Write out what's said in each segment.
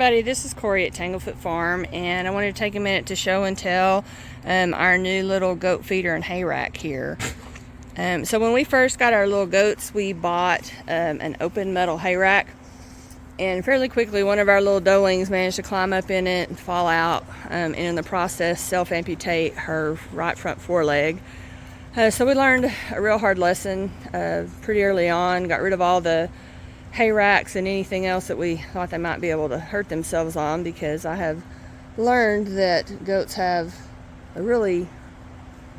everybody, this is Corey at Tanglefoot Farm, and I wanted to take a minute to show and tell our new little goat feeder and hay rack here. So when we first got our little goats, we bought an open metal hay rack, and fairly quickly one of our little doelings managed to climb up in it and fall out, and in the process self-amputate her right front foreleg. So we learned a real hard lesson pretty early on, got rid of all the hay racks and anything else that we thought they might be able to hurt themselves on, because I have learned that goats have a really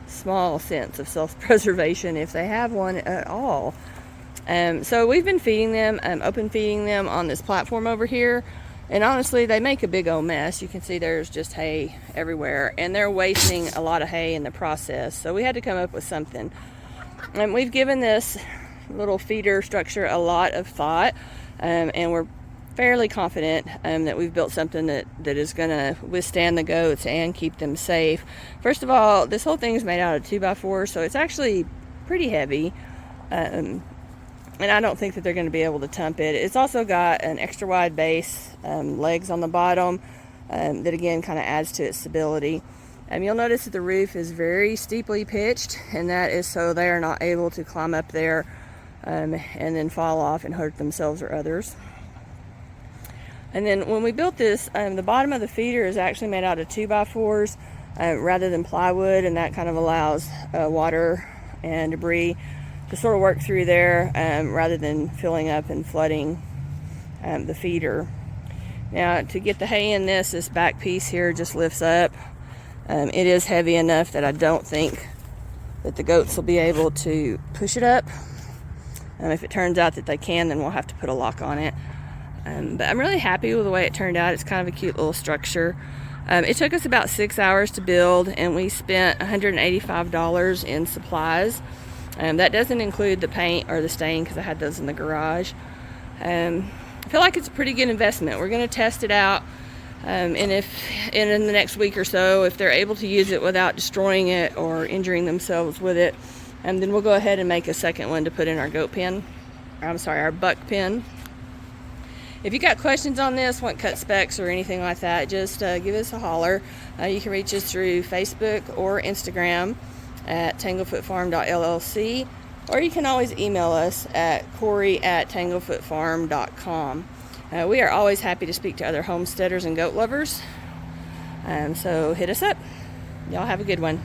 small sense of self-preservation, if they have one at all. So we've been feeding them, open feeding them on this platform over here, and honestly they make a big old mess. You can see there's just hay everywhere, and they're wasting a lot of hay in the process. So we had to come up with something, and we've given this little feeder structure a lot of thought, and we're fairly confident that we've built something that is going to withstand the goats and keep them safe. First of all, this whole thing is made out of 2x4, so it's actually pretty heavy, and I don't think that they're going to be able to tump it. It's also got an extra wide base, legs on the bottom, that again kind of adds to its stability. You'll notice that the roof is very steeply pitched, and that is so they are not able to climb up there and then fall off and hurt themselves or others. And then when we built this, the bottom of the feeder is actually made out of 2x4s rather than plywood, and that kind of allows water and debris to sort of work through there rather than filling up and flooding the feeder. Now, to get the hay in this back piece here just lifts up. It is heavy enough that I don't think that the goats will be able to push it up. If it turns out that they can, then we'll have to put a lock on it. But I'm really happy with the way it turned out. It's kind of a cute little structure. It took us about 6 hours to build, and we spent $185 in supplies. That doesn't include the paint or the stain, because I had those in the garage. I feel like it's a pretty good investment. We're going to test it out, and if in the next week or so, if they're able to use it without destroying it or injuring themselves with it, and then we'll go ahead and make a second one to put in our goat pen. Our buck pen. If you got questions on this, want cut specs or anything like that, just give us a holler. You can reach us through Facebook or Instagram at tanglefootfarm.llc, or you can always email us at corey@tanglefootfarm.com. We are always happy to speak to other homesteaders and goat lovers, so hit us up. Y'all have a good one.